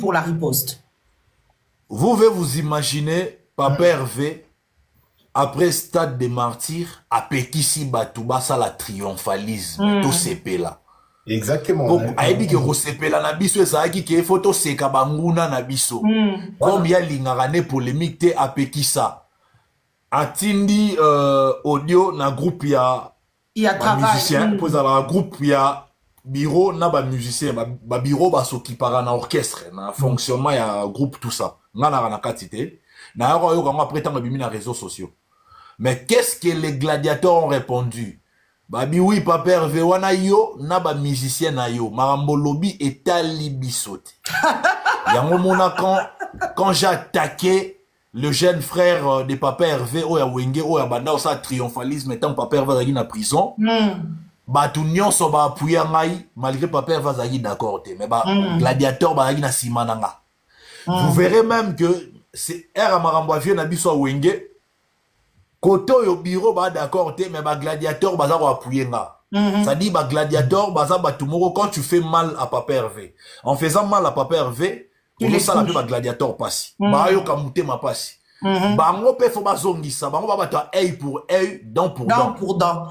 pour la riposte. Vous pouvez vous imaginer, Papa Hervé, après Stade des Martyrs, à Pekisi Batouba, ça la triomphalisme, tout CP là. Exactement. Donc, ayebi ke rosepe la nabiso ezaki ke photo seka banguna nabiso. Comme ya lingara ne polémique te apekisa. Atindi audio na groupe ya musicien, pour la groupe ya bureau na ba musicien, ba bureau ba s'occupera na orchestre, na fonctionnement ya groupe tout ça. Ngana na katite. Na yo yo après tant bimi na réseaux sociaux. Mais qu'est-ce que les gladiateurs ont répondu? Babi oui, Papa Hervé wana yo, na ba musicien na yo, marambo lobby etali bisote. Yango mona quand j'ai attaqué le jeune frère de Papa Hervé, Oya Wenge, Oya Banda, ça triomphalisme, étant Papa Hervé zagi na prison, ba tout nyonso ba appuyer ngai, malgré Papa Hervé zagi d'accord te, mais ba gladiateur ba zagi na simananga. Vous verrez même que c'est R marambo avie na biso Wenge. Koto yo bureau ba d'accord te mais ba gladiateur baza ko appuyer nga. Ça dit ba gladiateur baza batumoko quand tu fais mal à Papa Hervé. En faisant mal à Papa Hervé, on ça la ba gladiateur passi. Ba yo kamute ma passi. Bango pe fo bazongisa, bango ba bata œil pour œil, dent pour dent. Dent pour dent.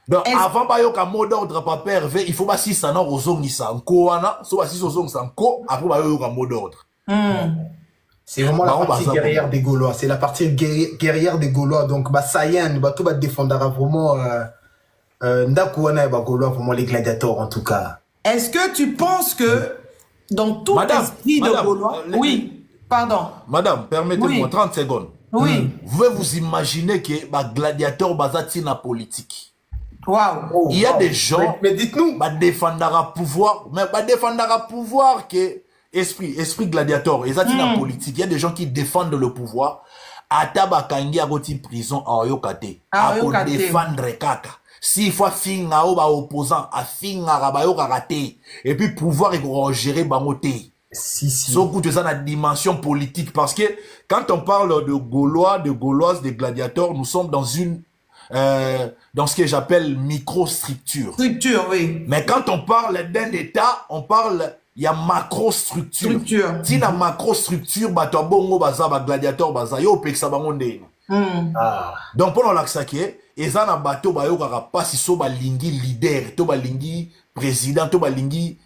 Donc avant ba yo ka mot d'ordre Papa Hervé, il faut ba si ça na ozongisa nko wana, so ba si ozongisa nko, après ba yo ka mot d'ordre. C'est vraiment la partie guerrière des Gaulois. C'est la partie guerrière des Gaulois. Donc, bah, ça y est, tout va défendre vraiment, Ndakouana et Gaulois, vraiment les gladiateurs, en tout cas. Est-ce que tu penses que, dans tout esprit de Gaulois, oui, pardon. Madame, permettez-moi 30 secondes. Oui. Vous pouvez vous imaginer que, bah, gladiateur, basati na politique. Waouh. Il y a des gens, mais dites-nous, bah, défendra pouvoir, mais bah, défendra pouvoir que, Esprit gladiateur, et ça la politique. Il y a des gens qui défendent le pouvoir. Ataba kangi a roti prison à Oyokate. À défendre kaka. S'il faut finga ou ba opposant, à finga rabayo karate. Et puis pouvoir et gérer bangote. Si. So goûte ça la dimension politique. Parce que quand on parle de Gaulois, de Gauloises, de gladiateurs, nous sommes dans une dans ce que j'appelle microstructure. Structure, oui. Mais quand on parle d'un État, on parle il y a macro-structure. Si la macro-structure, bato bongo baza, ba gladiateur baza, yo peksa bangonde. Donc pour l'aksake, eza na bato ba yo kaka pasi so ba lingi leader, to ba lingi président, to ba lingi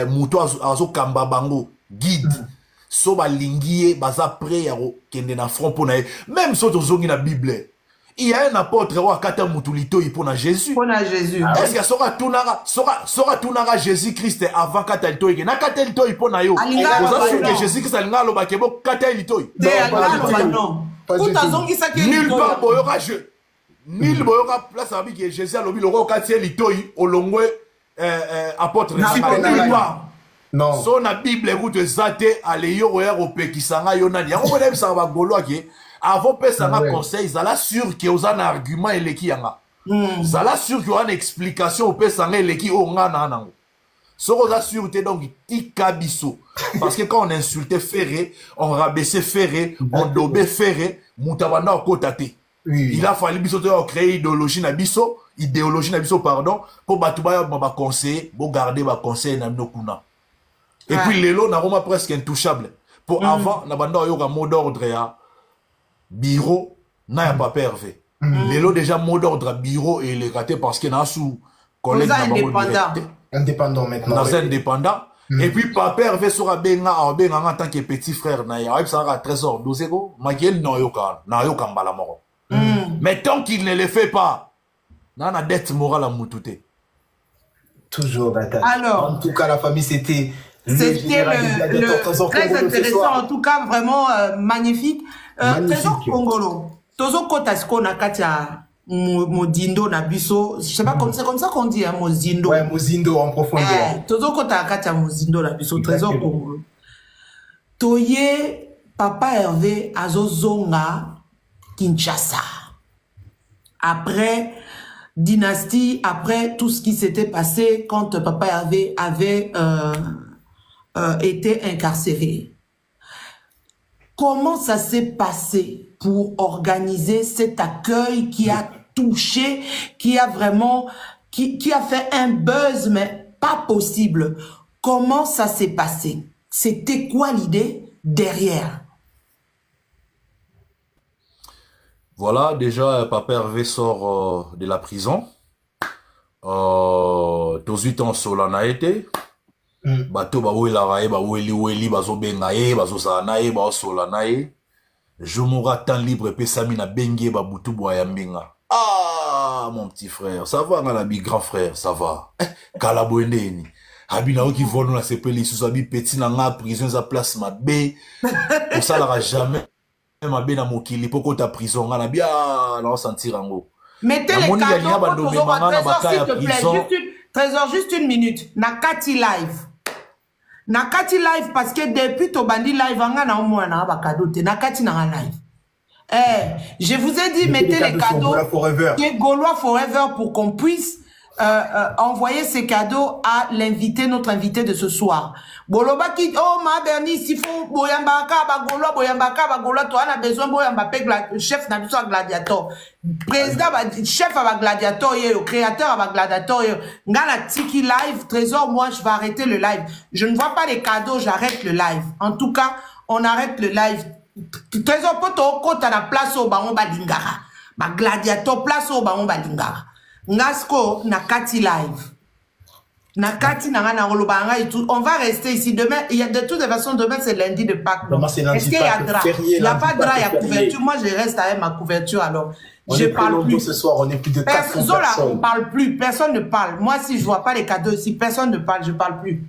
muto azo kamba bango guide. So ba lingi baza prêt ya kende na front pour na même so to zongi na Bible. Il y a un apôtre roi kata mutulito pour na Jésus. Pour na Jésus. Est-ce que sera tunara Jésus-Christ avant kata lito na kata lito pour na yo. Vous assurez que Jésus-Christ alinga lo bakebo kata lito. Non. Nul part boyoka je. Nul boyoka place avec que Jésus a lobi loko kata lito au longwe apôtre non. So na Bible écoute zate aleyo oya opekisanga yo nani. Yango bodem sa ba golo ke avant que ça m'a conseil, ça l'a sûr qu'il y a un argument et l'équipe yanga. Ça l'a sûr qu'il y a une explication au père sangé l'équipe au ngana nango. Ce qu'on a sûr donc tika biso parce que quand on insultait Ferré, on rabaissait Ferré, on dobait Ferré, mutabana au kotate. Il a fallu biso créer idéologie na biso pardon pour batuba ba conseiller, pour garder ba conseil na nokuna. Et puis lelo na roma presque intouchable. Pour avant na banda yo ka mot d'ordre ya bureau na ya Papa Hervé. Lelo déjà mot d'ordre bureau et les raté parce que na sous collègue indépendant maintenant. Dans indépendant. Et puis Papa Hervé sera benga en tant que petit frère na ya ça sera trésor 12 ego magel na yo mbala moko. Mais tant qu'il ne le fait pas na dette morale à mutute. Toujours bataille. Alors, en tout cas la famille c'était très intéressant, en tout cas vraiment magnifique. Trésor Congolo, Tozo Kotasko Nakatia Modindo Nabiso, je sais pas c'est comme ça qu'on dit, hein, Mozindo. Ouais, Mozindo en profondeur. Tozo Kotakatia Mozindo Nabiso, Trésor Congolo. Toye Papa Hervé Azozonga Kinshasa. Après dynastie, après tout ce qui s'était passé quand Papa Hervé avait été incarcéré. Comment ça s'est passé pour organiser cet accueil qui a touché, qui a vraiment, qui a fait un buzz, mais pas possible. Comment ça s'est passé? C'était quoi l'idée derrière? Voilà, déjà, Papa Hervé sort de la prison. 18 ans sur la été. Bato ba wela rae ba weli bazo benga ye bazo sana ye ba sola na ye. Je mourrai temps libre pe sami na bengue ba butu boya yambinga. Ah mon petit frère, ça va ngala bi grand frère, ça va. Kala boendeni. Habina o ki volo na sepeli sous abi petit na nga prison za place ma be. Pour ça la jamais ma be na mokili poko ta prison nga na bia na sentir ango. Mettez les cadeaux s'il te plaît. Trésor, juste une minute. Nakati live. Nakati live parce que depuis Tobandi live, on a au moins un cadeau. Nakati na live. Je vous ai dit, mettez les cadeaux. Gaulois Forever pour qu'on puisse envoyer ces cadeaux à l'invité, notre invité de ce soir. Boloba qui, oh ma Bernice, il faut Boyambaka, Bagoloa, toi on a besoin Boyambaka, chef n'a besoin gladiator. Président, chef à gladiator, créateur à gladiator, Ngala Tiki live, Trésor, moi je vais arrêter le live. Je ne vois pas les cadeaux, j'arrête le live. En tout cas, on arrête le live. Trésor, poto, quand t'as la place au baron Balingara. Ma gladiator, place au baron Balingara. Ngasko, Nakati live. Nakati Nangana Rolobanga et tout. On va rester ici demain. Il y a de toutes les façons, demain c'est lundi de Pâques. Est-ce qu'il y a drap? Il n'y a pas de drap, il y a couverture. Moi je reste avec ma couverture alors. Je parle plus. Ce soir, on est plus de 400 personnes. On parle plus. Personne ne parle. Moi si je vois pas les cadeaux ici, personne ne parle. Je parle plus.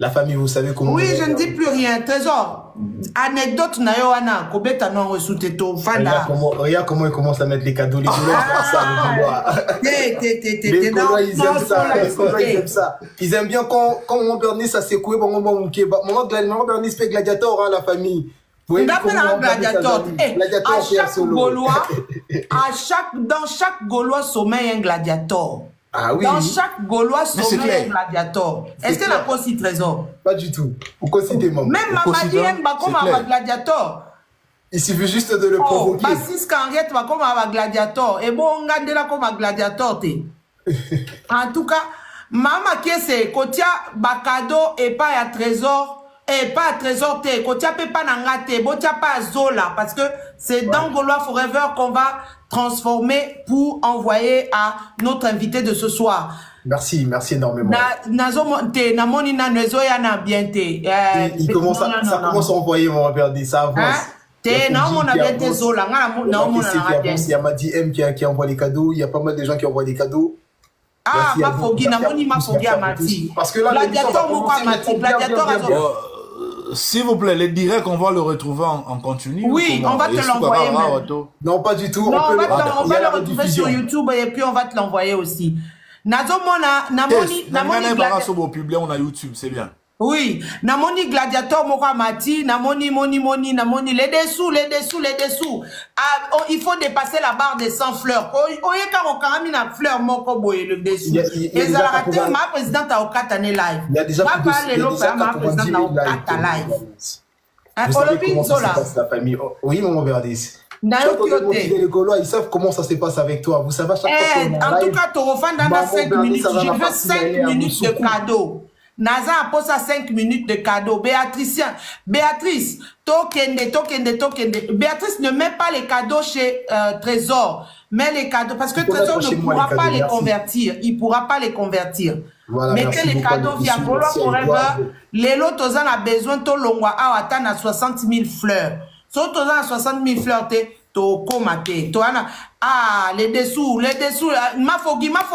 La famille, vous savez comment... Oui, je ne dis plus rien. Trésor, anecdote nayoana, kobeta non resuteto, fanda. Regarde comment ils commencent à mettre les cadeaux, les Gaulois les Gaulois, ils aiment ça. Les Gaulois, ils aiment ça. Ils aiment bien quand mon Bernice, ça s'est coué, maman Bernice fait gladiator, la famille. Oui, gladiator. Dans chaque Gaulois sommeille un gladiator. Ah oui. Dans chaque Gaulois sommeille un gladiator. Est-ce que la consi Trésor? Pas du tout. Vous considérez même. Même Mamadi aime comme un gladiator. Il suffit juste de le provoquer. Bassis Kanriet va comme un gladiator. Et bon, on garde là comme un gladiator. En tout cas, maman qui est Kotia Bakado et pas à Trésor. Et pas à Trésor te, Kotia peut pas n'angate, Botia pas à Zola, parce que c'est dans Gaulois Forever qu'on va transformer pour envoyer à notre invité de ce soir. Merci, merci énormément. Il commence ça commence à envoyer, on va regarder, ça avance. Il y a Madi M qui envoie les cadeaux, il y a pas mal de gens qui envoient des cadeaux. Ah, ma fogi, à Mati. Parce que là, s'il vous plaît, les directs, on va le retrouver en continu. Oui, on va te l'envoyer. Non, pas du tout. Non, on va le retrouver sur YouTube et puis on va te l'envoyer aussi. Namoni on a YouTube, c'est bien. Oui, namoni gladiator moko mati, namoni les dessous. Ah, il faut dépasser la barre des 100 fleurs. Oye quand on na fleur moko boye le dessous. Et ça a raté ma présidente à Okatane live. Il y a déjà plus de ma présidente à Okata live. Vous savez comment ça se passe la famille. Oui, mon Bernice. Les Gaulois, ils savent comment ça se passe avec toi. Vous savez à chaque fois. En tout cas, tu refais dans 5 minutes. Je veux 5 minutes de cadeau. Naza a posé 5 minutes de cadeau. Béatrice, tokende. Béatrice ne met pas les cadeaux chez Trésor. Mais les cadeaux, parce que Trésor ne pourra pas les convertir. Il ne pourra pas les convertir. Voilà, mettez les cadeaux via Gaulois Forever. Les lots, on a besoin de l'ongwa à atteindre à 60 000 fleurs. Surtout à 60 000 fleurs, ah, les dessous, ma fogi, matana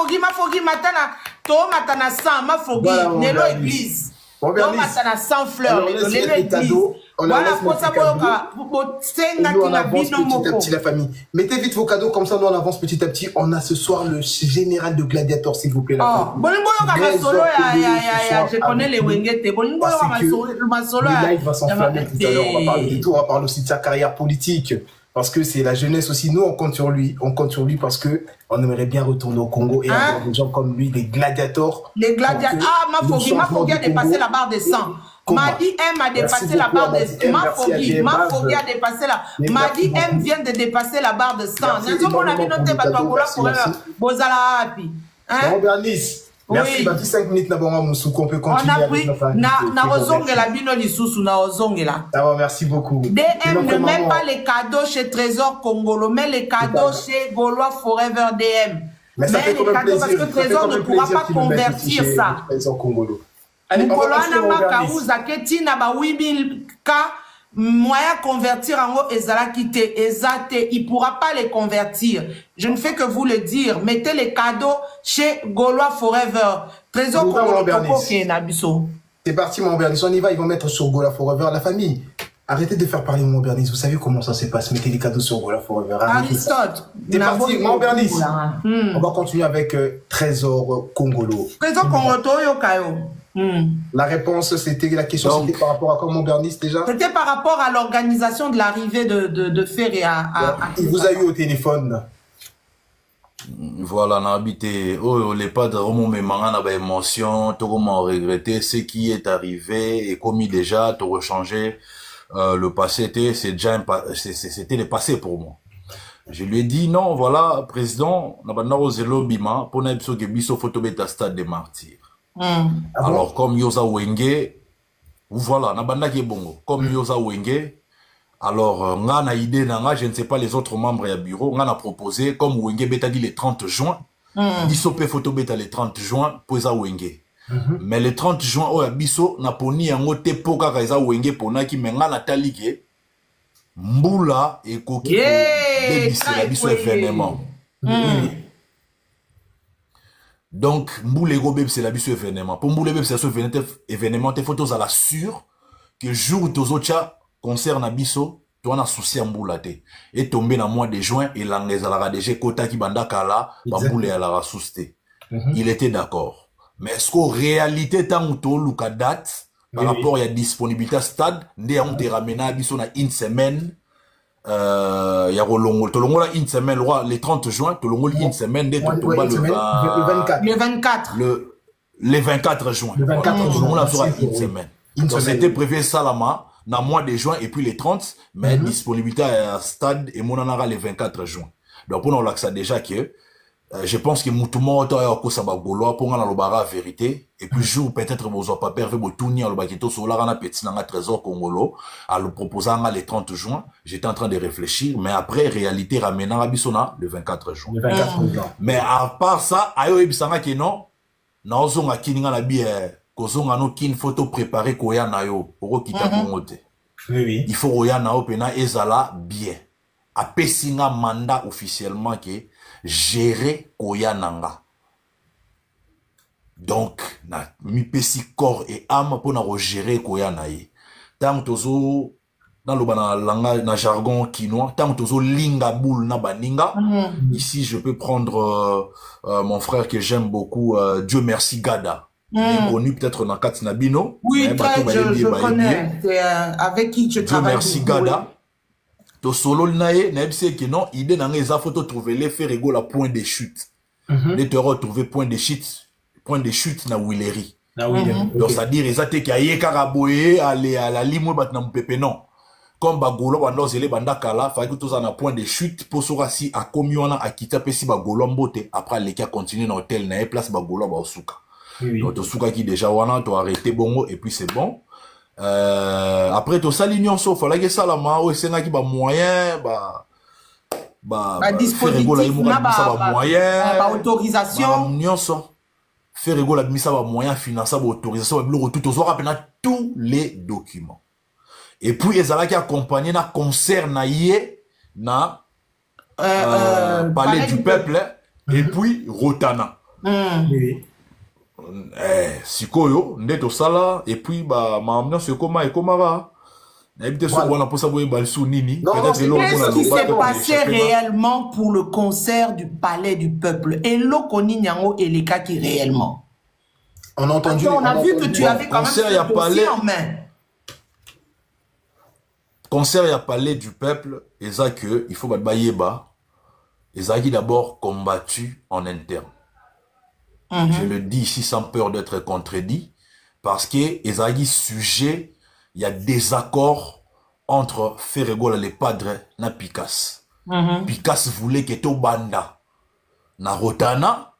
100, ma fogi, Nélo église. Matana 100 fleurs, Nélo église. Voilà, pour ça, on avance petit à petit la famille. Mettez vite vos cadeaux, comme ça, nous on avance petit à petit. On a ce soir le général de Gladiator, s'il vous plaît. Je connais les Wengete. Le live va s'enflammer tout à l'heure. On va parler de tout, on va parler aussi de sa carrière politique. Parce que c'est la jeunesse aussi. Nous, on compte sur lui. On compte sur lui parce que on aimerait bien retourner au Congo et avoir des gens comme lui, des gladiators. Les gladiators. Ah, ma fogi a dépassé la barre des 100. Madi M a dépassé la barre de 100. Ma fogi a dépassé la. Madi M vient de dépasser la barre de 100. Nous avons noté Batogola pour Bozala Happy. Bernice, Merci, bah, 5 minutes, on peut continuer. On a pris, na ozongela bino lisusu, na ozongela. Merci beaucoup. DM ne met pas les cadeaux chez Trésor Congolo, mais les cadeaux chez Gaulois Forever DM. Mais ça fait quand même plaisir. Parce que Trésor ne pourra pas convertir ça. Trésor Congolo. Allez, on va ba 8000 k moyen convertir en haut il pourra pas les convertir. Je ne fais que vous le dire. Mettez les cadeaux chez Gaulois Forever. Trésor Congolo. C'est parti, mon Bernice. On y va. Ils vont mettre sur Gaulois Forever la famille. Arrêtez de faire parler mon Bernice. Vous savez comment ça se passe. Mettez les cadeaux sur Gaulois Forever. Aristote. C'est parti, mon Bernice. On va continuer avec Trésor Congolo. Trésor Congolo, Kayo. La réponse, c'était la question, c'était par rapport à quoi, mon Bernice, déjà? C'était par rapport à l'organisation de l'arrivée de Ferré à il vous a eu au téléphone. Voilà, on a habité. Oh, les pas de Romo, mais on a émotion, tout le monde regretté ce qui est arrivé et commis déjà, tout rechangé. Le passé c'était le passé pour moi. Je lui ai dit non, voilà, président, on a pas osé bima pour n'être que biso photo bêta stade des martyrs. Alors, comme Yosa Wenge, voilà, Nabanda qui est bon. Comme Yosa Wenge, alors, on a une idée, je ne sais pas les autres membres du bureau, on a proposé, comme Wenge Beta dit le 30 juin, Bisope photo bêta le 30 juin, pour Yosa Wenge. Mais le 30 juin, oh, Biso, n'a pas ni un autre poka Yosa Wenge pour n'a qui m'a natali qui Mboula et Koki, c'est la Biso événement. Donc, Mboule Gobe, c'est la biso événement. Pour Mboule Gobe, c'est ce événement, tes photos à la sûre que jour tes autres concerne à biso, tu en as souci à Mboula te. Et tombé dans le mois de juin, et l'anglaise à la radége, Kota qui banda kala, Mboule à la rassouste. Il était d'accord. Mais est-ce qu'en réalité, tant ou to luka date, par rapport à la disponibilité à stade, ndé on te ramena à biso na une semaine, il y a Tolongo une semaine, le 30 juin, Tolongo une semaine, dès le 24. Le 24 juin. Le 24 juin. On a une semaine. Donc c'était prévu Salama, dans le mois de juin et puis les 30, mais disponibilité à stade et mon anara le 24 juin. Donc on a ça déjà que je pense que Moutouma a aussi Gaulois pour la vérité. Et puis, jour peut-être vous pas perdu de tourner à l'obakito sur la petit dans Trésor Congolo, à le proposant le 30 juin. J'étais en train de réfléchir, mais après, réalité, ramenant à Bissona le 24 juin. Le 24 juin. Mais à part ça, ayo ebisanga que non, naozonga kininga na bi kozonga no kin photo préparée koya na yo, oko kita kongote. Oui. Il faut koya na yo pena ezala bien. A pesinga mandat officiellement que gérer koya nanga. Donc, na mi pesi corps et âme pour na gérer koya na ye. Tant tozo dans le langage na jargon quinois, tant tozo linga boule na baninga. Ici, je peux prendre mon frère que j'aime beaucoup, Dieu merci Gada. Il est connu peut-être dans Katinabino. Oui, je connais. C'est avec qui je travaille. Dieu merci Gada. To solo nae na ebse que non idée na ngeza photo trouver les faire égaux la point de chute. Les te retrouver point de chute na Willery. Donc ça dire ezate ki aye karaboye aller à la limo bat na mpepe non. Comme bagolo bando zele banda kala fa que tous en a point de chute pour sera si a komiona a kita pesi bagolo mbote après les cas continuer dans hôtel na place bagolo ba osuka. Donc to suka qui déjà wana to arrêter bongo et puis c'est bon. Après tout ça l'union sauf fallait que ça la ma ou c'est qui ba moyen dispositif ba moyen ba autorisation union so faire rigoler la ça ba moyen finançable autorisation ba tout aux rappelé tous les documents et puis ezala qui accompagné na concert na yé na palais du peuple et puis Rotana. Sikoyo ndeto sala et puis ba maamna se koma et komara na ebite so wana pour ça boye balsu nini peut-être qu'est-ce qui s'est passé réellement pour le concert du palais du peuple et l'okoni nyango et les cas qui réellement on a entendu on a vu que tu avais quand même ce dossier en main. Concert ya palais du peuple et ça que il faut batbayeba et ça qui d'abord combattu en interne. Je le dis ici sans peur d'être contredit, parce que Ezagi sujet, il y a des accords entre Ferregola le padre na Picasso. Picasso voulait que to banda na Rotana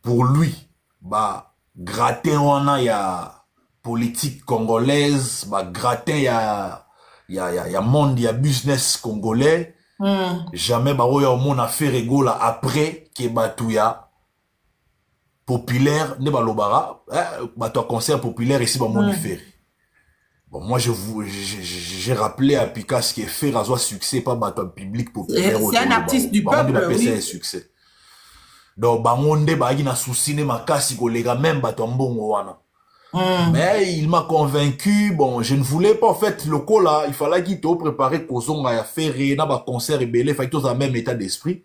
pour lui, bah, gratin wana ya politique congolaise, bah, gratin ya monde, ya business congolais, jamais bah, oya au monde a fait rigola après que batu ya populaire, ne ba lobara, batu a concert populaire ici ba monde faire. Bon, moi, j'ai rappelé à Picasso que faire un succès, pas batu public populaire. C'est un artiste du peuple, oui. Un succès. Donc, bangonde bagi na soucine makasi kolega même batombongo wana. Mais il m'a convaincu. Bon, je ne voulais pas en fait le coup là. Il fallait qu'il te prépare kozonga ya faire na ba concert et belé. Fait tous en même état d'esprit.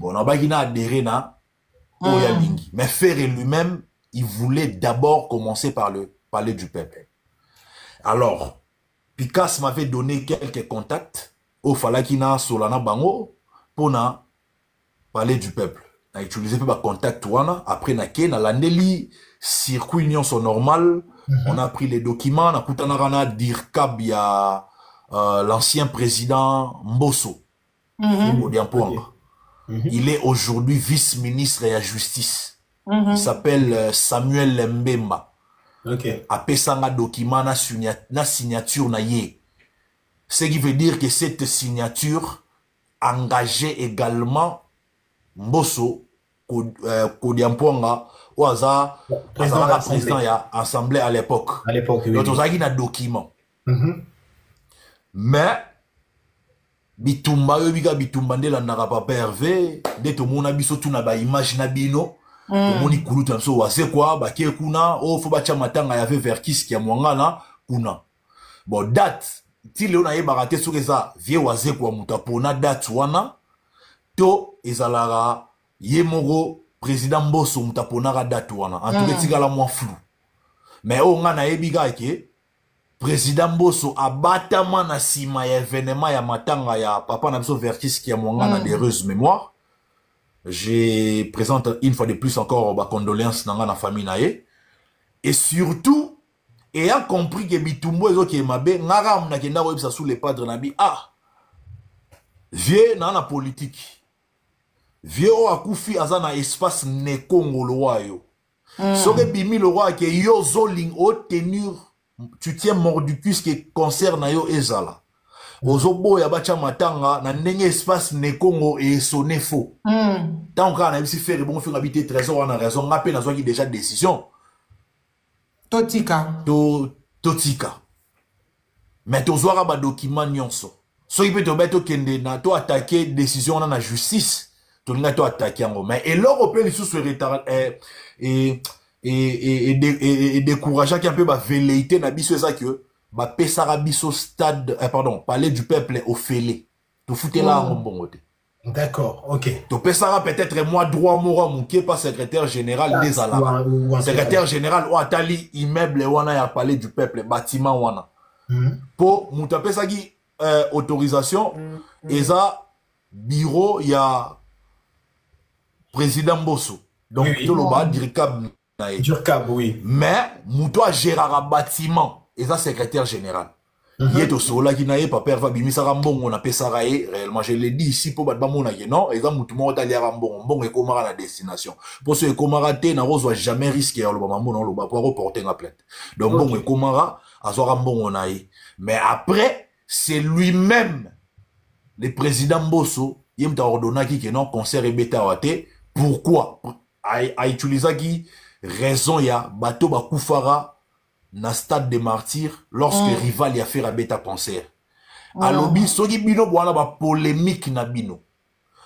Bon, na bagi na adhéré na oya mingi. Mais Ferré lui-même, il voulait d'abord commencer par le palais du peuple. Alors, Picasso m'avait donné quelques contacts au fallait qu'il na solana bango pour na palais du peuple. On a utilisé peu contact wana après na landeli circuit union son normal. On a pris les documents na kutana rana dirkab ya l'ancien président Mbosso il est aujourd'hui vice-ministre de la justice. Il s'appelle Samuel Mbemba. Apesanga document na signature na ye. Ce qui veut dire que cette signature engageait également Mbosso Kodiamponga ou président ya assemblée à l'époque. Donc on a un document. Mais bitumba yo biga bitumba ndela ndaka papa Hervé de to mona biso tuna ba image na bino to moni kuluta so wase kwa ba ke kuna o fo ba cha matanga ya verkis ki ya mwangana kuna. Bon date ti le na yeba raté sur ça vie wase kwa mutapona date wana to ezalara yemoro président Mbosso mutapona date wana en tout cas tigala moi flou. Mais o nga na yebiga ke président Mbosso abatama na sima ya événement ya matanga ya papa na biso vertis qui a mwanga d'heureuse mémoire. Je présente une fois de plus encore ma condoléance dans la famille nae. Et surtout ayant compris que bitumbo ezo ki mabe ngara na kenda websa sous les padres nabi vieux na politique. Vieux o akufi azana espace ne Congo loyo. Soke bimi le roi ke yo zoling o tenure tu tiens mort du cul qui concerne yo ezala. Ozobo ya bacha matanga na ndenge espace ne Congo et sonné faux. Tant qu'on a aussi fait bon faire habiter trésor on a raison ngape na zwa ki déjà décision. Totika. Totika. Mais to zwa ba document nyonso. So il peut te mettre kende na to attaquer décision na justice. To nga to attaquer ngo mais et l'Européen sous se retard et décourageant qui un peu ba velléité na biso ça que ba pesara biso stade pardon palais du peuple au félé to fouter là en bon côté. D'accord, ok. To pesara peut-être moi droit mora mouké pas secrétaire général des Alaba. Secrétaire général ou atali immeuble wana ya palais du peuple bâtiment wana. Pour muta pesa qui autorisation et ça bureau ya président Mbosso. Donc tout le bas dirkab Durkab, oui. Mais Moutoua gérera bâtiment. Et ça, secrétaire général. Il est au sol qui n'a pas perdu. Bimisa Rambon, on a pesaraé. Réellement, je l'ai dit ici pour battre mon non. Et ça, Moutouma, on a allé à Rambon. Bon, et comment la destination. Pour ce Komara, n'a pas jamais risqué. Le Bamamon, on va pouvoir reporter la plainte. Donc, bon, et Komara, à soi Rambon, on a eu. Mais après, c'est lui-même, le président Mbosso, il m'a ordonné qu'il y ait un concert et bêta. Pourquoi? A utilisé qui? Raison ya bateau ba koufara na stade des martyrs lorsque rival ya fait beta concert. Alobi soki bino bwana ba polémique na bino.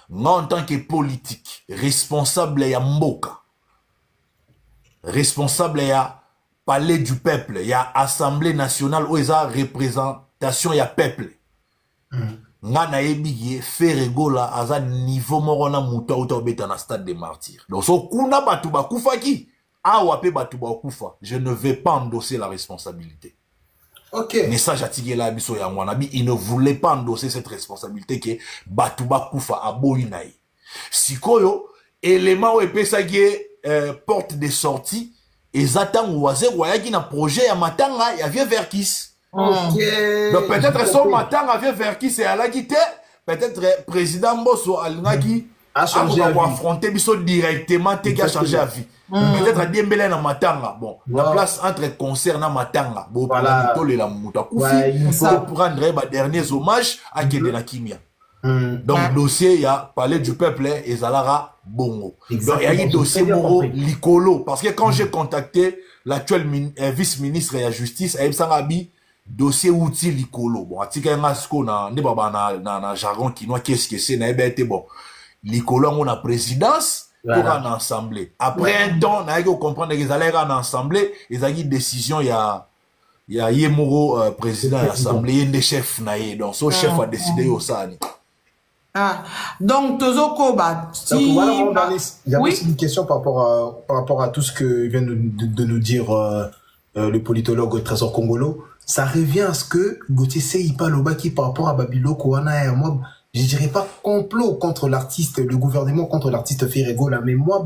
Nga en tant que politique, responsable ya mboka. Responsable ya palais du peuple, ya assemblée nationale ou eza représentation ya peuple. Nga na yebi faire gola aza niveau morona muta uta beta na stade des martyrs. Donc so kuna batu ba koufaki je ne vais pas endosser la responsabilité. Ok. Message à Tigela Biso Yangwanabi, il ne voulait pas endosser cette responsabilité que Batouba Koufa a boinaï. Si koyo, élément ou epesagi porte de sortie, et zatan ouazé, wayaki na projet à matanga, y avait Verkis. Ok. Donc peut-être son matanga avait Verkis et à la guité, peut-être président Mbosso Alnaki. pour affronter biso directement te qui a changé la vie. Peut-être à Dembélé na matanga. Bon, la place entre concert na matanga. Bon, pour la mouta koufi, pour prendre les derniers hommages à Kede na Kimia. Donc, dossier, il y a parlé du peuple et Zalara Bongo. Donc, il y a un dossier Moro Licolo. Parce que quand j'ai contacté l'actuel vice-ministre de la justice, Aïb Sarabi, dossier outil Licolo. Bon, à tika ngasko na jargon kinois, qu'est-ce que c'est, na été bon. Licolo, on a présidence, pour en assemblée. Après un temps, on a comprendre qu'ils allaient en assemblée, ils ont eu une décision, il y a Yemoro, président de l'assemblée, il y a des chefs, donc son chef a décidé au Sani. Donc, Tozoko, si... voilà, il y a aussi une question par rapport à tout ce que vient de nous dire le politologue Trésor Congolo. Ça revient à ce que Gauthier Seipa Lobaki par rapport à Babilo Kouana et à moi, je dirais pas complot contre l'artiste, le gouvernement contre l'artiste Ferrego là, mais moi,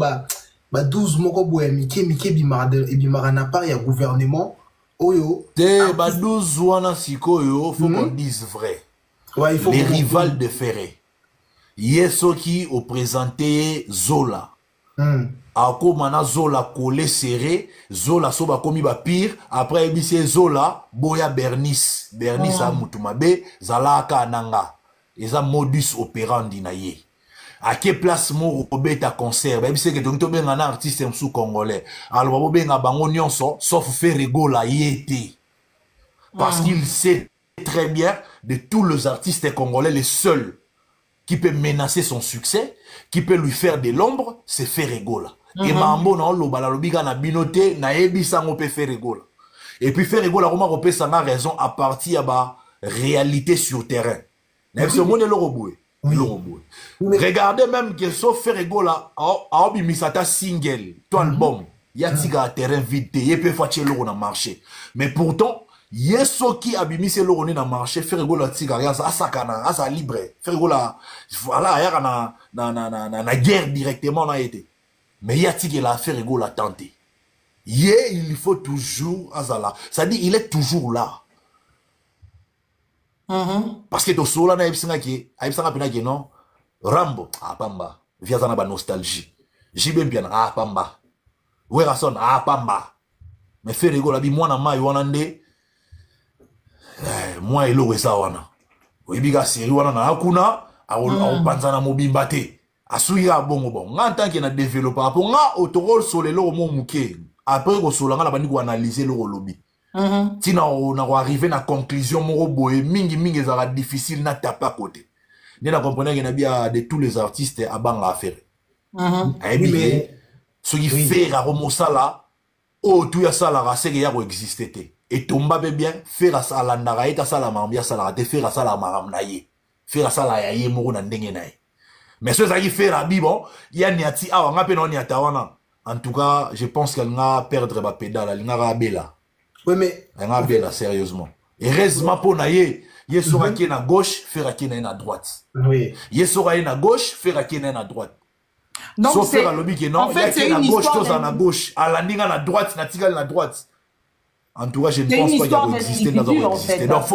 12 Morobo et Mike Bimarana pas, il y a gouvernement. Oyo. 12 Wana Siko, il faut qu'on dise vrai. Ouais, il faut les rivales de Ferré. Yesoki au présenté Zola. Ako mana Zola collé serré, Zola soba komi ba pire, après ebisi Zola boya Bernice. Bernice a mutumabe, Zalaka ananga. Eza modus operandi na ye. À quelle place mo obeta concert, ebisi ke donc benga na artiste msou congolais. Alors benga bango nyonso sauf Ferrego la yete. Parce qu'il sait très bien de tous les artistes congolais, les seuls qui peut menacer son succès, qui peut lui faire de l'ombre, c'est Ferrego. Et Mambo na lo balalobiga na binote na ebisa ngo pe Ferrego. Et puis Ferrego la Roma repé ça a raison à partir à réalité sur terrain. Regardez même que sauf Ferrego là a obimisata single, ton album, yatiga terrain vide, il peut faire le na marché. Mais pourtant Yeso qui a bimi c'est l'orone dans le marché, Ferrego la tigarias, asakana, asa libre. Ferrego la, voilà, y'a na guerre directement na été. Mais y'a la Ferrego la tenté. Il faut toujours azala. Ça dit, il est toujours là. Parce que to sola na ebsinga pina ki non, Rambo, pamba, via zana ba nostalgie. Jibem bien, pamba. Werason, pamba. Mais Ferrego la bi mwana ma yuanande. Moi et l'eau ça wana. Oibiga seri wana na akuna a panzana mobimba te. Asuya bongo bon. En tant que na développeur pour nga autorol sur le lo mo muke. Après ko solanga na bandi ko analyser le lobby. Tina on a arrivé na conclusion mo boye mingi ça difficile na tapa côté. Ni na comprendre que na bia de tous les artistes à banga affaire. Mais ce qui fait la remosala oh tout ya sala ra c'est que ya ko exister te. Et tomba bien, faire à ça la ndaraïta ça la mambia ça la te faire à ça la maramnaye. Faire à ça la yaye moro na ndenge nae. Mais ce qui fait la bon, il y a niati on a peine wana. En tout cas, je pense qu'elle va perdre ma pédale, elle va bella. Oui mais elle va bella sérieusement. Et heureusement pour naye, il sera qui na gauche, faire qui na droite. Oui. Il sera na gauche, faire qui na droite. Donc c'est en fait c'est une histoire tous à gauche, à la ninga na droite, na tigal na droite. En tout cas, je ne pense pas qu'il va exister dans un exister. Donc,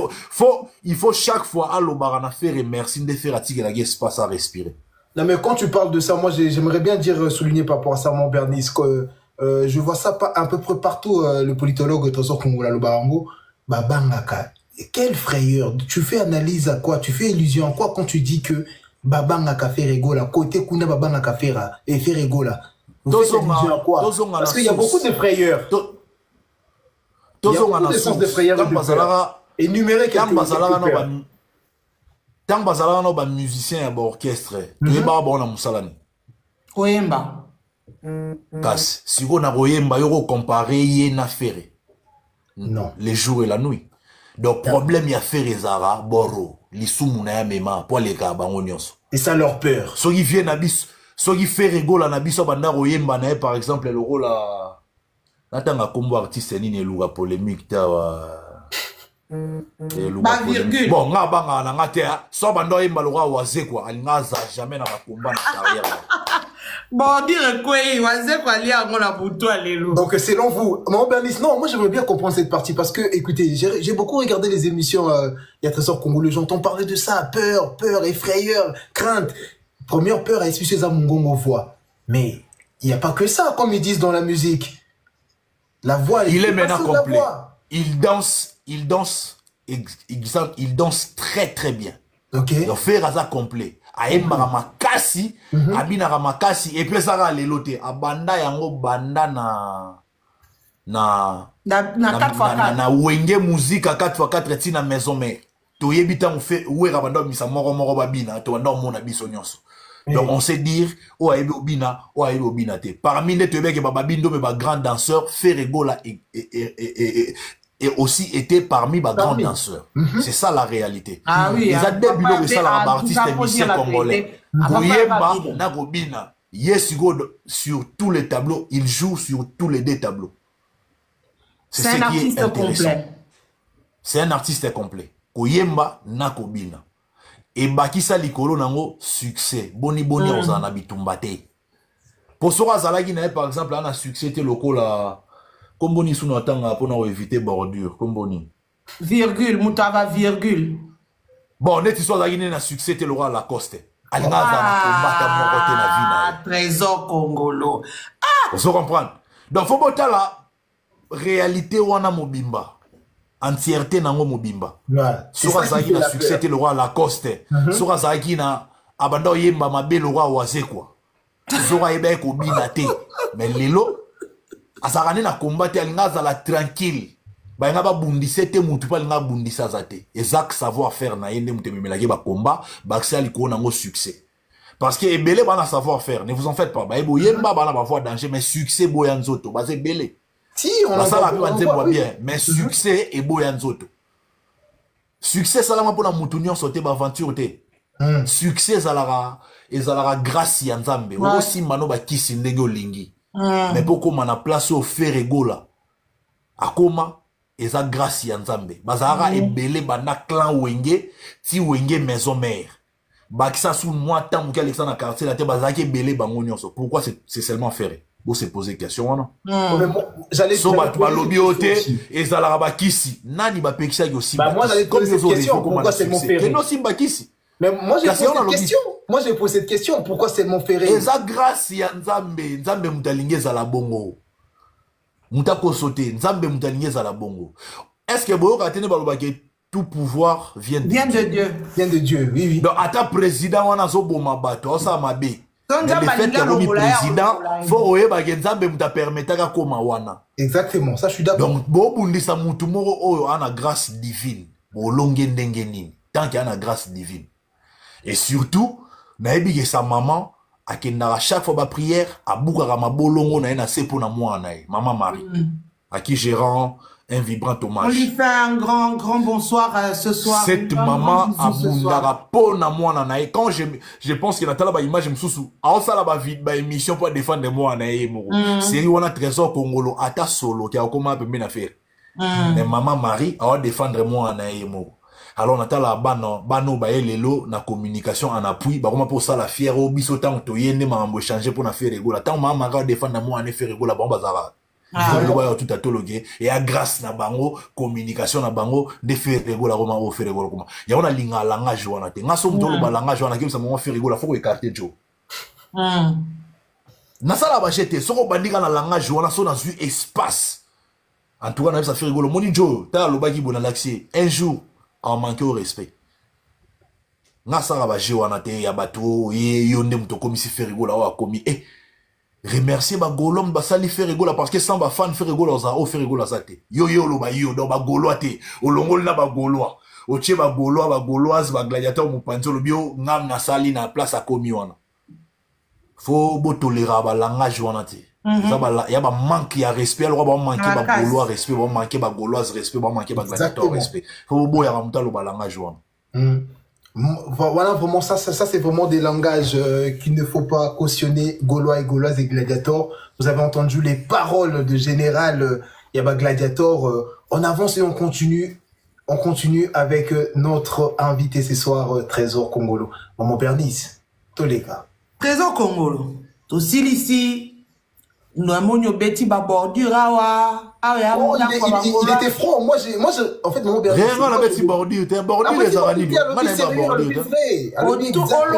il faut chaque fois à l'Obarana faire et merci de faire attirer la espace à respirer. Non, mais quand tu parles de ça, moi, j'aimerais bien dire, souligner par rapport à ça, mon Bernice, que je vois ça à peu près partout, le politologue Trésor Kongola Lobarango, Babangaka. Quelle frayeur. Tu fais analyse à quoi? Tu fais illusion à quoi quand tu dis que Babangaka fait rigola, côté Kuna Babangaka fait rigola. Vous faites illusion à quoi? Parce qu'il y a beaucoup de frayeurs. Il y a beaucoup de sens de frayeur énuméré quelque chose. Tant bazala no ba musicien à orchestre, tu es ba bon na musalani. Oyemba. Parce si on a oyemba yo comparer ye na ferré. Non. Les jours et la nuit. Donc problème ya ferré zara boro, li sumu na ya mema pour les ka bango nyonso. Et ça leur peur. So qui vient na bis, so qui fait rigola na biso banda oyemba na par exemple le rôle à natanga kombo artiste nini eluga polémique ta virgule. Bon nga banga na ngatea so bando yemba loga waze quoi alingaza jamais na makomba na carrière. Bon dire quoi waze quoi li ango na buto alelo. Donc selon vous, mon Bernice, non, moi j'aimerais bien comprendre cette partie parce que écoutez, j'ai beaucoup regardé les émissions il y a Trésor Congolais, j'entends parler de ça, peur, effrayeur, crainte. Première peur à expliquer ça Mungongo voix. Mais il n'y a pas que ça, comme ils disent dans la musique. La voix, il est maintenant complet. Il danse très très bien. Ok. Il fait raza complet. Aïe maramakasi, abina ramakasi, et puis ça va les loter. Abanda yango banda na wenge musique à 4x4 tina maison mère. To yebita mu fait oué rabanda misa moro babina, to wanda mona biso nyonso. Donc on sait dire o ayebi obina te. Parmi les tebeke babindo mais ba grand danseur Ferregola et aussi était parmi les grands danseurs. C'est ça la réalité. Ah oui. Ils ont débuté de ça la artiste et musicien congolais. Goyemba na Gobina. Yes sur tous les tableaux, il joue sur tous les deux tableaux. C'est un artiste complet. C'est un artiste complet. Goyemba na Gobina. Et bakisa likolo nango succès. Boni ozana bitumbate. Pour sora zalaki na par exemple un succès te lokola comme boni sunu atanga pour éviter bordure comme boni. Virgule mutava virgule. Bon net histoire zalaki na succès te Laurent Lacoste. Alinga zana kombata moko te na vie na. Trésor Congolo. Ah, vous comprenez. Donc faut botta la réalité wana mobimba. Entièreté nango mobimba. Sura zaki na succès te Laurent Lacoste. Sura zaki na abanda yemba mabe Laurent Oise quoi. Sura ebe ko bina te. Mais lelo asarane na combattre alinga za la tranquille. Ba nga ba bundise te mutu pa linga bundisa zate. Exact savoir faire na yende mutu memelaki ba combat, ba ksali ko nango succès. Parce que ebele ba na savoir faire, ne vous en faites pas. Ba ebo yemba ba na ba voir danger mais succès boyanzoto, ba c'est belé. Si, on a ça la bien, mais succès et boyanzoto. Succès salama pour la moutounion sauter ba aventure te. Succès zalara et zalara grâce ya nzambe. Aussi mano ba kisi ndenge olingi. Mais pourquoi on a place au Ferregola akoma eza grâce ya nzambe. Bazara ebele bana clan wenge ti wenge maison mère. Bakisa sous moi tant que Alexandre quartier la te bazaki ebele bango nyonso. Pourquoi c'est seulement Ferré? Vous se poser question non? J'allais so balobi ote ezala bakisi nani ba pekisa aussi. Bah moi j'allais poser cette question pourquoi c'est mon Ferré? Non si bakisi. Mais moi j'ai posé cette question. Moi j'ai posé cette question pourquoi c'est mon Ferré? Eza grâce ya nzambe, nzambe mutalinge za la bongo. Mutako sauter, nzambe mutalinge za la bongo. Est-ce que boyo katene balobaki tout pouvoir vient de Dieu? Vient de Dieu, oui oui. Donc ata président wana zo boma bato, ça mabe. Mais le fait que le président faut oyeba que nzambe muta permetaka koma wana. Exactement, ça je suis d'accord. Donc bo bundisa mutu moko oyo ana grâce divine. Bo longe ndenge nini. Tant qu'il y a une grâce divine. Et surtout, naebi que sa maman a kendara chaque fois ba prière a boukara mabolongo na ena sepo na moi na maman Marie à qui je rends un vibrant hommage. On lui fait un grand bonsoir ce soir. Cette maman a boukara po na moi na quand je pense que Natala ba image msusu a ça la ba émission pour défendre moi na moro. Série wana Trésor Congolo ata solo qui a comment peut bien faire. Mais maman Marie a défendre moi na moro. Alors Natala bano ba lelo na communication en appui ba comment pour ça la fière au biso tant to yende ma ambo changer pour na faire rigola tant maman ga défendre moi na faire rigola bon bazara tout à tologué et à grâce na bango communication na bango de faire rigola comment au faire rigola comment ya on a linga langage wana te ngaso mtolo ba langage wana kim ça mo faire rigola faut écarter jo na sala ba jeter soko bandika na langage wana so na su espace en tout cas na ça faire rigola moni jo ta lo ba ki bona l'accès un jour en manquer au respect. Nga sara ba jewana te ya bato yonde muto komi si Ferregola wa komi remercier ba golom ba sali Ferregola parce que sans ba fan Ferregola za o Ferregola za te yo lo ba yo do ba goloa te olongol na ba goloa o tie ba goloa ba goloise ba gladiateur mu panzolo bio ngam na sali na place a komi wana faut bo tolérer ba langage wana te. Il y a un manque de respect, il y a un manque de gaulois respect, il y a un manque de gauloise respect, il y a un manque de gladiateur respect. Il faut que le langage. Voilà, vraiment, ça c'est vraiment des langages qu'il ne faut pas cautionner, gaulois et gauloises et gladiateurs. Vous avez entendu les paroles de général Yaba Gladiator. On avance et on continue. On continue avec notre invité ce soir, Trésor Congolo. Maman Bernice, tous les gars. Trésor Congolo, aussi ici. Noamonio Betty ba bordure awa. Il était franc. Moi, en fait, mon rien on a Betty bordure. T'es bordure les aranis. Man est pas bordure.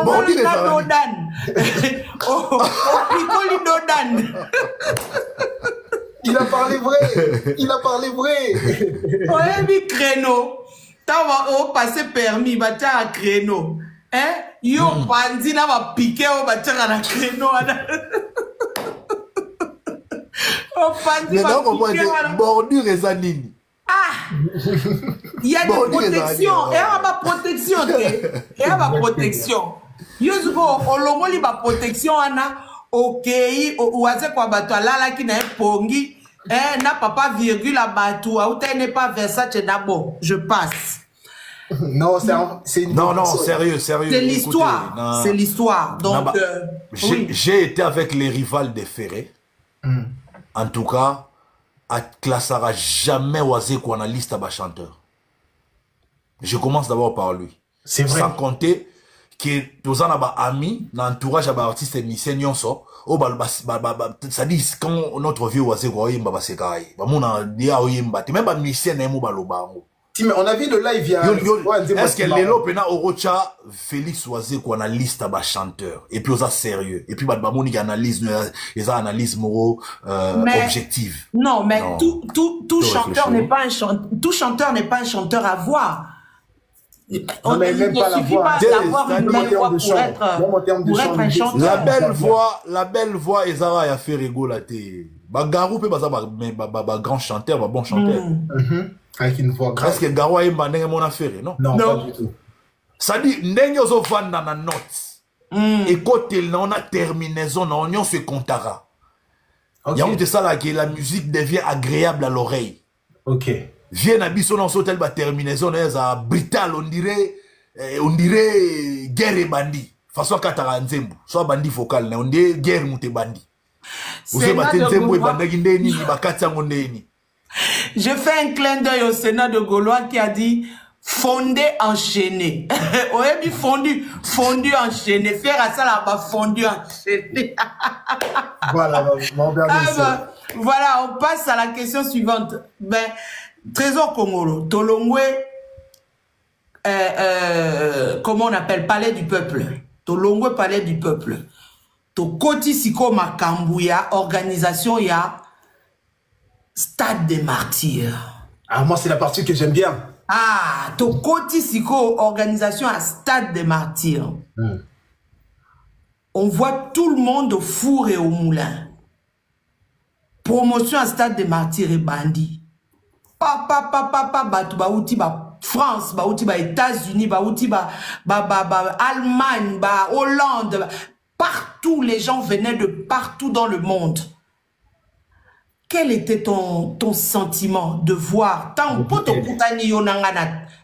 Bordure les aranis. Il a parlé vrai. Il a parlé vrai. Ouais, mi créneau. T'as passé permis, bah t'as un créneau. Hein? Yo, bandi na va piquer au bâtir à la créneau. Mais non, bordure et zanini. Ah! Il y a des protections. Et à ma protection, et à ma protection. Yusuko, olomoli ba protection, ana, ok, ou ase kwa batwa lala qui n'a pongi, n'a papa virgule à batou, ou t'es n'est pas Versace d'abord. Je passe. Non, c'est une. Non, sérieux. C'est l'histoire. C'est l'histoire. Donc, j'ai été avec les rivales des Ferré. En tout cas, à classera jamais oisé qu'on a liste à chanteur. Je commence d'abord par lui. C'est vrai. Sans compter que tous en a amis, dans l'entourage à artiste et musicien so, ça dit quand notre vieux oisé quoi yimba ba sekai. Ba mona dia yimba, même ba musicien na mo baloba ngo. Mais on a vu le live, il y a... Est-ce que Lélo Pena Orocha, Félix Oisé, qu'on analyse à chanteur, et puis on a sérieux, et puis Badbamouni qui analyse, les analyses moraux, objectives. Non, mais non. Tout chanteur n'est pas un chanteur, tout chanteur n'est pas un chanteur à voix. On ne même pas la voix. D'avoir une belle voix pour être un chanteur. La belle voix, Ezara a fait rigoler. Bagarou peut pas grand chanteur, bon chanteur. Avec une voix grave. Est-ce que Garou est mon affaire, non? Non, pas du tout. Ça dit, n'enyo zo van dans la note. Et côté là, on a terminaison, on se comptera. Il y a ça là que la musique devient agréable à l'oreille. Ok. Viens à Bisson en sautel ba terminaison, ça brutal, on dirait guerre et bandit. Façon katara nzembo, soit bandit focal, on dirait guerre mouté bandit. Vous savez, nzembo et bandit ni bakatsa ngondeni. Je fais un clin d'œil au Sénat de Gaulois qui a dit fondé enchaîné. Oui, fondu enchaîné. Faire à ça là-bas, fondu enchaîné. Voilà, voilà, on passe à la question suivante. Ben, Trésor Kongolo, Tolongwe, comment on appelle, palais du peuple. Tolongwe, palais du peuple. Tokoti Siko Makambouya, organisation ya Stade des Martyrs. Ah, moi, c'est la partie que j'aime bien. Ah, Tokoti Siko, organisation à Stade des Martyrs. On voit tout le monde au four et au moulin. Promotion à Stade des Martyrs et bandit. Batu bauti ba France, bauti ba États-Unis, bauti ba Allemagne, ba Hollande. Partout, les gens venaient de partout dans le monde. Quel était ton sentiment de voir tant que tu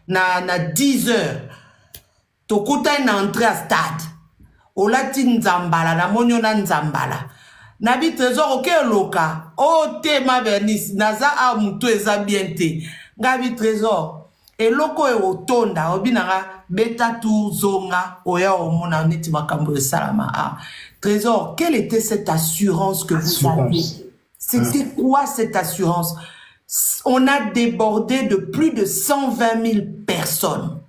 na 10 heures, tu as entré à stade, au latin Nzambala, na moniona Nzambala, nabi trésor ok loka, oh te ma vernis, naza a mutu eza bien te, ngabi trésor, et loko e otonda, obinara beta tu zonga, oya omona neti makambo de salama. Ah, trésor, quelle était cette assurance que vous aviez? C'était quoi cette assurance? On a débordé de plus de 120 000 personnes.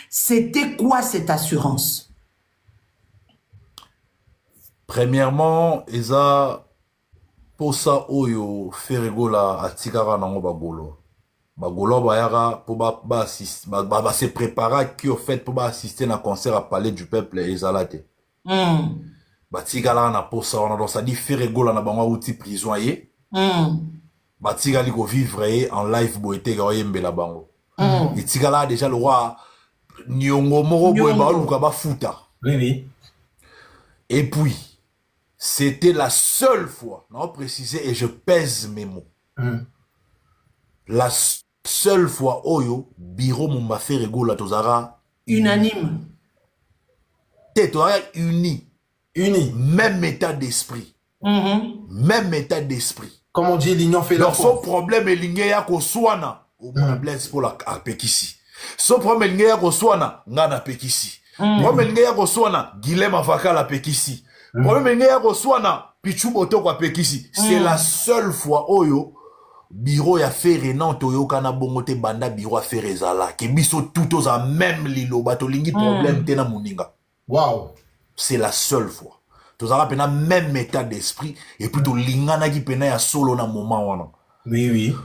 C'était quoi cette assurance? Premièrement, Eza, pour ça, Oyo, Ferregola, Atikara, Nango, Bagolo. Bagolo, Bayara, pour se préparer, qui au fait, pour assister à un concert à Palais du Peuple, Ezalate. Batikala, na pour ça, on a donc ça dit Ferregola, na bango, outil prisonnier. Batika liko vivre en live boete gaoyembe la bango. Et tigala déjà le roi Nyongo moro boe baluka ba futa. Oui. Et puis c'était la seule fois, non précisé et je pèse mes mots. La seule fois oyo biro m'a fait rigola tozara unanime. T'es uni. Même état d'esprit. Même état d'esprit. Comme on dit, l'union fait la force. Son problème est l'ingé ya ko swana. Au moins blesse pour la apekisi. Son problème est l'ingé ya ko swana. Ngana apekisi. Problème l'ingé ya ko swana. Guilhem Avaka la apekisi. Problème est Roswana, Pichou Boto kwa Pekisi. C'est la seule fois Oyo, bureau ya fait Nantes Oyo kana bongote banda bureau a fait Rezala. Ke biso tout aux a même lilo, bato lingi problème tena muninga. Wow. C'est la seule fois. Tous a pena même état d'esprit et plutôt lingana qui pena ya solo na moment wana. Oui, oui.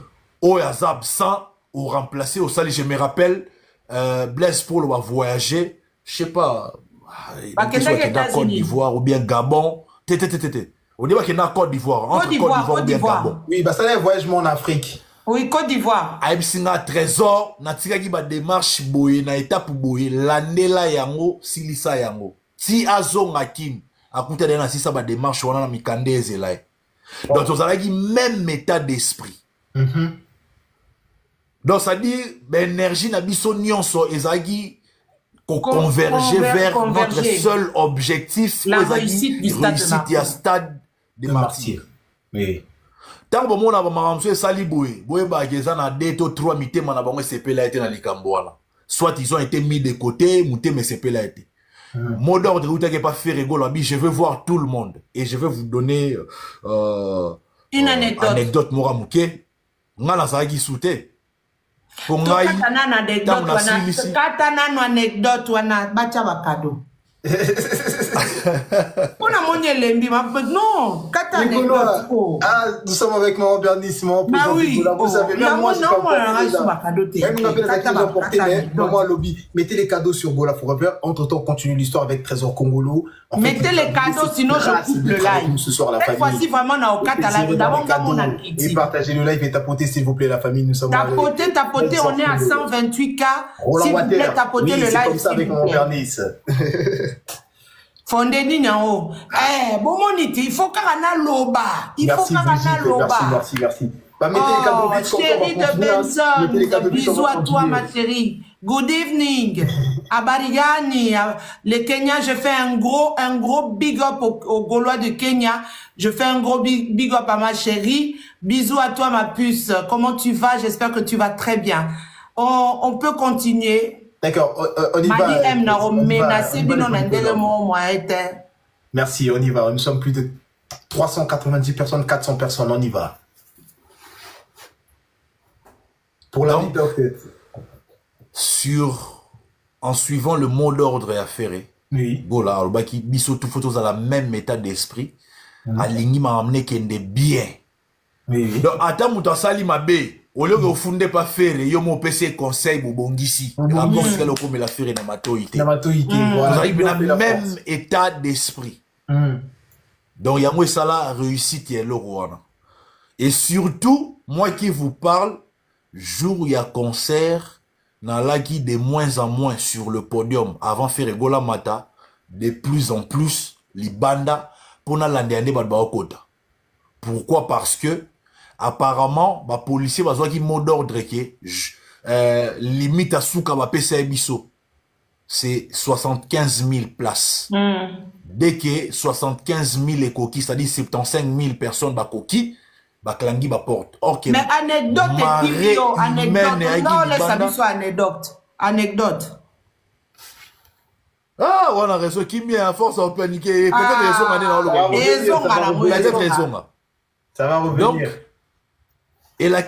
Oyo a absent ou remplacé au sali, je me rappelle, Blaise Paul va voyager, je sais pas, Côte d'Ivoire ou bien Gabon. On dit qu'il y a Côte d'Ivoire. Entre Côte d'Ivoire ou bien Gabon. Oui, bah ça c'est un voyage en Afrique. Oui, Côte d'Ivoire. Aïbsinga trésor, natika qui va démarche boye, na étape boye, l'anela yango, silisa yango. Si azon hakim, à côté de la sisa ba démarche, on a mikande ezelaï. Donc, on a dit même état d'esprit. Donc, ça dit, l'énergie n'a biso nyonso, ezagi, converger vers notre seul objectif, la réussite du stade de martyr. Oui. Tant que mon avons sali boye, boye ba gezana 2 ou 3 mité mana bango CP été dans likambo wala. Soit ils ont été mis de côté, muté mais CP là été. Mot d'ordre où t'as pas fait rigolo, je veux voir tout le monde et je vais vous donner une anecdote mora muke. Ngala sa ki soute. Katana anecdote wana bacha bakado. On a mon lembi non, katana anecdote. Ah, nous sommes avec maman Bernice, maman ah oui, vous savez même moi maman lobby, mettez les cadeaux sur Gola Forever. Entre-temps, on continue l'histoire avec Trésor Congolo. Mettez les cadeaux, sinon je coupe le live. Ce soir la famille. Cette fois-ci vraiment on a au et partagez le live et tapotez s'il vous plaît la famille, nous sommes tapotez, on est à 128K. S'il vous plaît, tapotez le live. Comme ça avec maman Bernice. Fondeni nyao. Bon moniti, il faut qu'ana loba. Il faut qu'ana loba. Merci. Bah, mettez les cadeaux vite, chérie de Benson. Bisous à toi ma chérie. Good evening. À Barigani, le Kenya, je fais un gros big up aux Gaulois de Kenya. Je fais un gros big up à ma chérie. Bisous à toi ma puce. Comment tu vas? J'espère que tu vas très bien. On peut continuer. D'accord, on y va. Merci, on y va. Nous sommes plus de 390 personnes, 400 personnes, on y va. Pour la en suivant le mot d'ordre et affairé, oui. Voilà, alors qui biso tout photos à la même état d'esprit, aligni m'a amené qu'il est bien. Oui. Donc, attends, mouta sali ma bé. Au lieu de fonder pas faire, yo mon PC conseil bongisi. La bosse qu'elle comme la faire na matoïté. Vous arrivez dans le même état d'esprit. Donc yango ça là réussite est le roi. Et surtout, moi qui vous parle, jour il y a concert, na lagi de moins en moins sur le podium avant faire Gola Mata, de plus en plus les bandas pour na landé ba kota. Pourquoi? Parce que apparemment, les policiers ont un mot d'ordre qui limite à souka ba pesa biso. C'est 75 000 places. Dès que 75 000 est coquille, c'est-à-dire 75 000 personnes ba coquille, ba klangi ba porte. Or que mais anecdote non, laisse anecdote. Ah, on a raison. Qui met à force à paniquer. Peut-être raison. Ça va revenir. Donc, et là,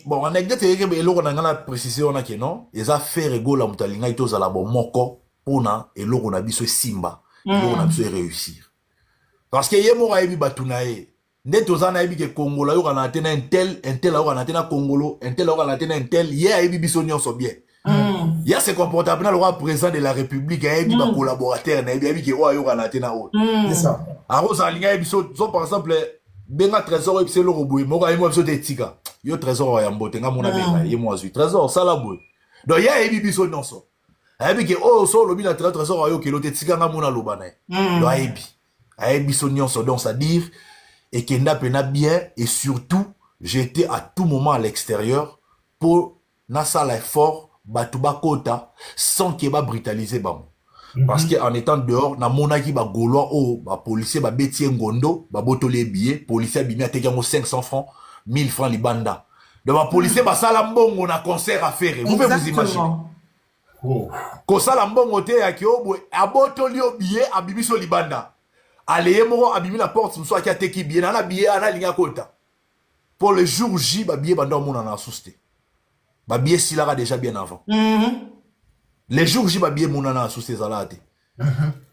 bon, anecdote, on a précisé, on a que non, ils ont fait rigoler la mutalinga, ils ont la bon moko, pona, et l'on a biso simba, et l'on a biso réussir. Parce que yé mora ebi batunae, net aux anaïbi que Congolo, yon a atteint un tel, yon a atteint Congolo, un tel, yon a atteint un tel, yé ebi biso nyon so bien. Il y a ce comportement, le roi président de la République, il y a des collaborateurs, il y a des gens qui ont atteint autre. C'est ça. Alors, par exemple, benga trésor et le robot, moi, il y a des tika. Yo trésor ya mbote nga mona benga ye moazu trésor sala boy donc ya ebi biso nonso ebi ke oh so lobi na trésor ayo ke lote tika nga mona lobana donc ebi so nonso donc ça dire et que n'a pena bien et surtout j'étais à tout moment à l'extérieur pour na sala effort batuba kota sans que ba brutaliser bam parce que en étant dehors na mona ki ba gaulois o ba policier ba betie ngondo ba botole billet policier bimi ateki ngo 500 francs 1000 francs libanda. Donc, ma policier, bah, ça l'ambon, on a concert à faire. Vous pouvez vous imaginer. Quand ça l'ambon, on a dit, à boto li au billet, à bibiso libanda. allez moro abimi la porte muso aki ateki bien na billet ana linga kota pour le jour J ba billet bando mona na asuste ba billet silara déjà bien avant les jours J ba billet mona na asuste zalate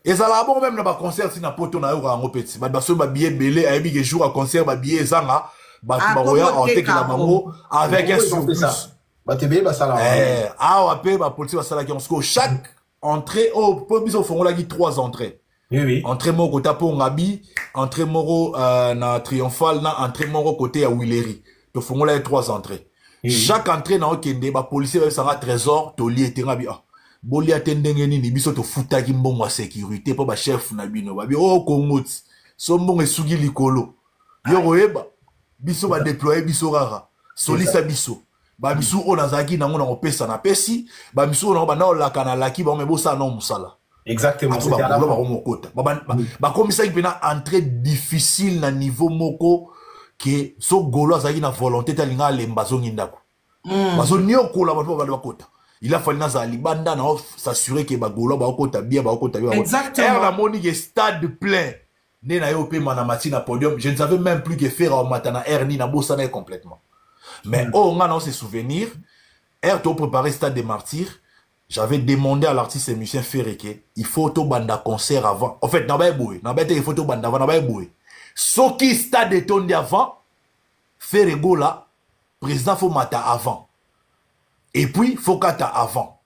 ezala bon même na ba concert si na poto na yo rango petit ba so ba billet belé ayebi que jour à concert ba billet zanga ba roya en teki la bango avec un surplus ba te billet ba sala ah pe ba police ba sala ki on sko chaque entrée au po biso fongola ki 3 entrées. Oui. Entrée moko tapo ngabi, entrée moko na triomphal na entrée moko côté à Willery. To fongola 3 entrées. Chaque entrée na okende ba policier ba sanga trésor to li ngabi ah. Boli atendenge nini biso to futaki mbongo wa sécurité po ba chef na bino ba bi oh kongoti. So mbongo esugi likolo. Yo roeba biso ba déployer biso rara. Solisa biso. Ba biso ona zaki nango na opesa na pesi, ba biso na ba na olaka na laki ba me bosa na musala. Exactement, c'est à la ba komisa ki pena entrée difficile na niveau moko que so golo azaki na volonté talinga lembazo ngindako. Bazo nyoko la ba kota. Il a fallu na za libanda na s'assurer que ba golo ba kota bien ba kota bien. Exactement. La moni stade plein. Ne na yo pe manamati na podium, je ne savais même plus que faire au matin na Erni na bossa na complètement. Mais on a ses souvenirs. Er to préparé stade des martyrs. J'avais demandé à l'artiste et musicien Ferreke, il faut tout banda concert avant. En fait, il faut tout banda avant, ce qui stade de ton avant, Ferrego là, président faut mata avant. Et puis, faut kata avant.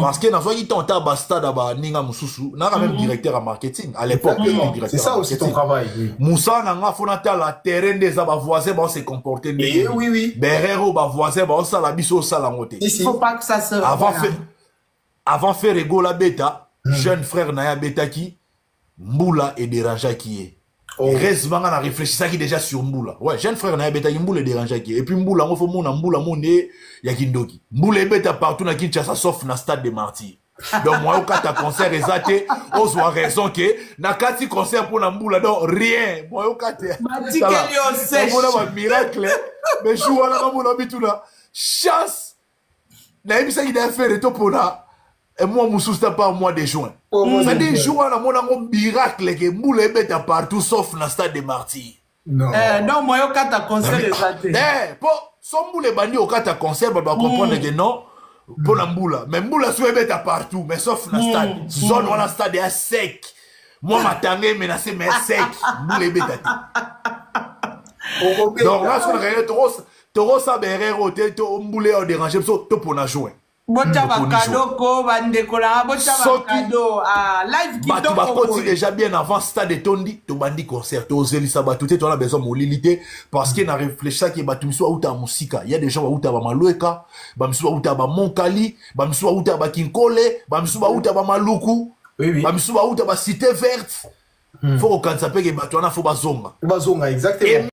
Parce que dans ce qui tente à stade à Ninga Moussousou, n'a même directeur en marketing. À l'époque, c'est ça aussi ton travail. Moussa n'a pas la terrain des voisins, on s'est comporté. Oui. Berrero, voisin, on s'est la biso, ça la montée. Il faut pas que ça se. Avant faire Ferrego la bêta, jeune frère Naya bêta qui, Mboula et dérangea qui est. Heureusement, on a réfléchi ça qui déjà sur Mboula. Ouais, jeune frère Naya bêta qui, Mboula et dérangea qui est. Et puis Mboula, on fait mon Mboula, mon nez, Yakindoki. Mboula et bêta partout dans Kinshasa, sauf dans le stade des martyrs. Donc, moi, quand tu as concert, exacté, on a raison que, na kati concert pour Mboula, donc rien. Moi, quand tu as un miracle, mais je vois là, mon habitu là, chasse. Na émission qui doit faire retour pour là. Et moi, je suis pas au mois de juin. Ça dit, juin, on a un miracle que Mboula est partout sauf dans le stade des martyrs. Non. Non, moi, au cas de concert, exacté. Pour son Mboula bandi au cas de concert, on va comprendre que non, pour Mboula. Mais Mboula est partout, mais sauf dans le stade. Zone, on a le stade est sec. Moi, ma tangé menacé, mais sec. Mboula est donc là, ce qu'on a Toro sa berero te to Mboula au déranger, so to pour na jouer. Bocha bakado ko bandekola bocha bakado live qui tu vas continuer déjà bien avant stade de Tondi to bandi concert to zelisa batute to on a besoin molilité parce qu'il n'a réfléchi ça qui batu miso outa musika il y a des gens outa ba maloeka ba miso outa ba Monkali ba miso outa ba Kinkole ba miso outa ba Maluku ba miso outa ba Cité Verte faut qu'on s'appelle que batu na faut bazonga exactement.